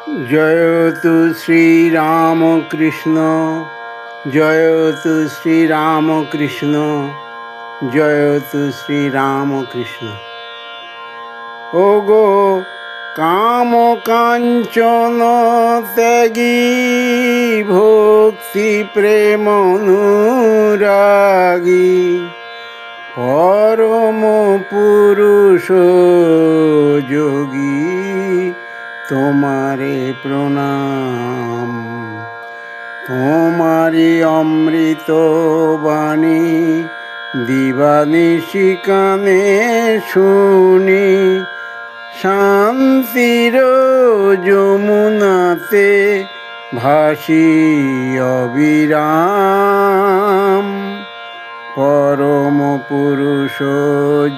জয়তু শ্রীরামকৃষ্ণ, জয়তু শ্রীরামকৃষ্ণ, জয়তু শ্রীরামকৃষ্ণ। ওগো কাম কাঞ্চন ত্যাগী, ভক্তি প্রেম অনুরাগী, পরম পুরুষ যোগী, তোমারে প্রণাম। তোমারি অমৃত বাণী দিবানিশি কানে শুনি, শান্তির যমুনাতে ভাসি অবিরাম। পরম পুরুষ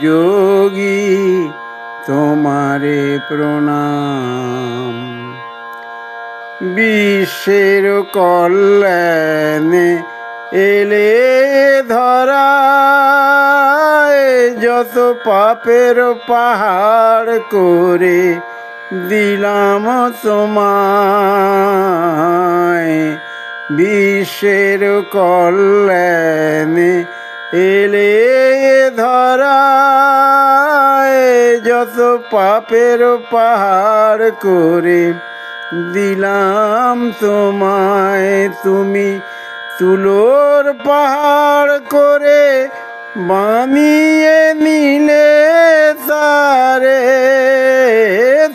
যোগী, তোমারে প্রণাম। বিশ্বের কল্যাণে এলে ধরায়, যত পাপের পাহাড় করে দিলাম তোমায়। বিশ্বের কল্যাণে এলে ধরায়, যত পাপের পাহাড় করে দিলাম তোমায়। তুমি তুলোর পাহাড় করে বানিয়ে নিলে তারে,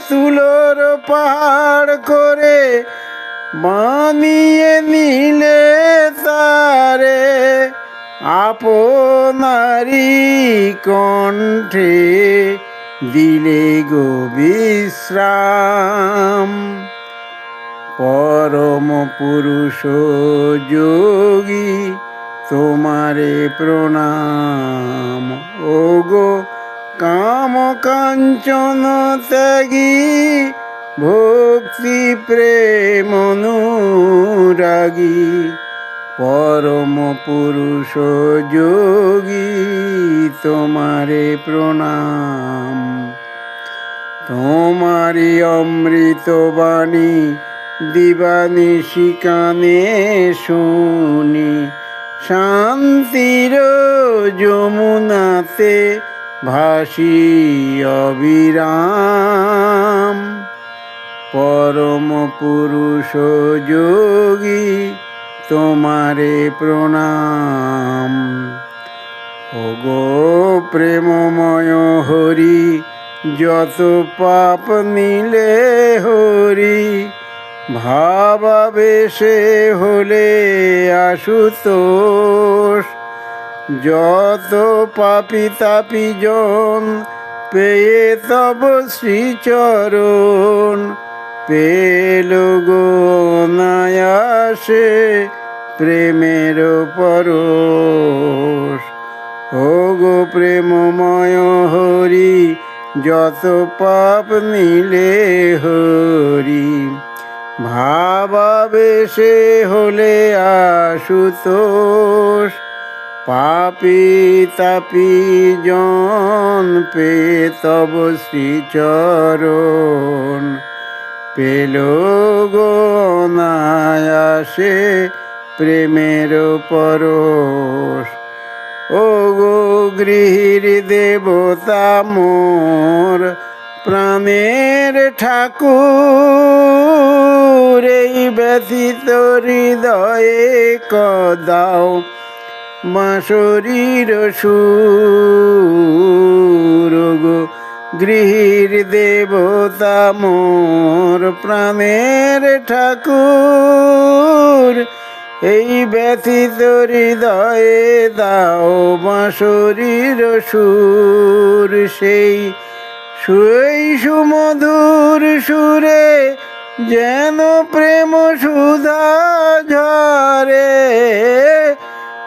তুলোর পাহাড় করে বানিয়ে নিলে তারে, আপনারি কণ্ঠে দিলে গো বিশ্রাম। পরম পুরুষ যোগী, তোমারে প্রণাম। ওগো কাম কাঞ্চন ত্যাগী, ভক্তি প্রেম অনুরাগী, পরম পুরুষ যোগী, তোমারে প্রণাম। তোমারি অমৃত বাণী দিবানিশি কানে শুনি, শান্তির যমুনাতে ভাসি অবিরাম। পরম পুরুষ যোগী, তোমারে প্রণাম। ওগো প্রেমময় হরি, যত পাপ নিলে হরি, ভাবাবেশে হলে আশুতোষ। যত পাপী তাপী জন পেয়ে তব শ্রীচরণ, পেল গো অনায়াসে প্রেমের পরশ। ওগো প্রেমময় হরি, যত পাপ নিলে হরি, ভাবাবেশে হলে আশুতোষ। পাপী তাপী জন পেয়ে তব শ্রীচরণ, পেল গো অনায়াসে প্রেমের পরশ। ওগো গৃহীর দেবতা মোর, প্রাণের ঠাকুর, এই ব্যথিত হৃদয়ে কদাও বাঁশরীর সুর। গো গৃহীর দেবতা মোর, প্রাণের ঠাকুর, এই ব্যথিত হৃদয়ে দাও বাঁশরীর সুর। সেই সুমধুর সুরে যেন প্রেম সুধা ঝরে,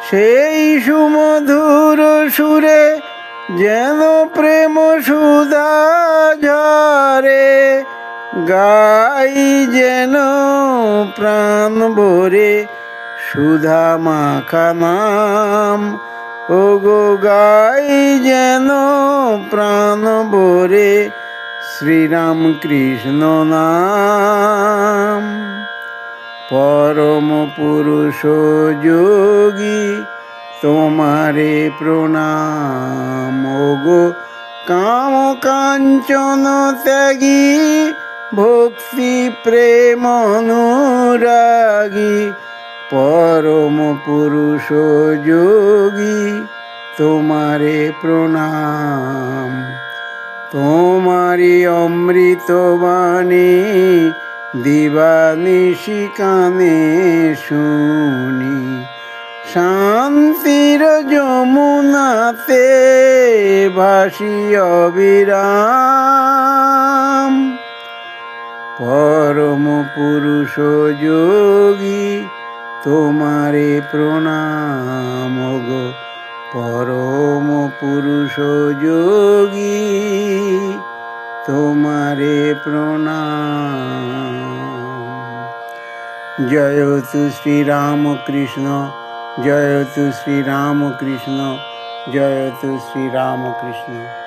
সেই সুমধুর সুরে যেন প্রেম সুধা ঝরে। গাই যেন প্রাণ ভরে সুধা মাখা নাম, ওগো গাই যেন প্রাণ ভরে শ্রীরাম কৃষ্ণ নাম। পরম পুরুষ যোগী তোমারে প্রণাম। ওগো কাম কাঞ্চন ত্যাগী ভক্তি প্রেম অনুরাগী পরম পুরুষ যোগী তোমারে প্রণাম। তোমারি অমৃত বাণী দিবানিশি কানে শুনি। শান্তির যমুনাতে ভাসি অবিরাম। পরম পুরুষ যোগী তোমারে প্রণাম। গো পরম পুরুষ যোগী তোমারে প্রণাম। জয়তু শ্রীরামকৃষ্ণ, জয়তু শ্রীরামকৃষ্ণ, জয়তু শ্রীরামকৃষ্ণ।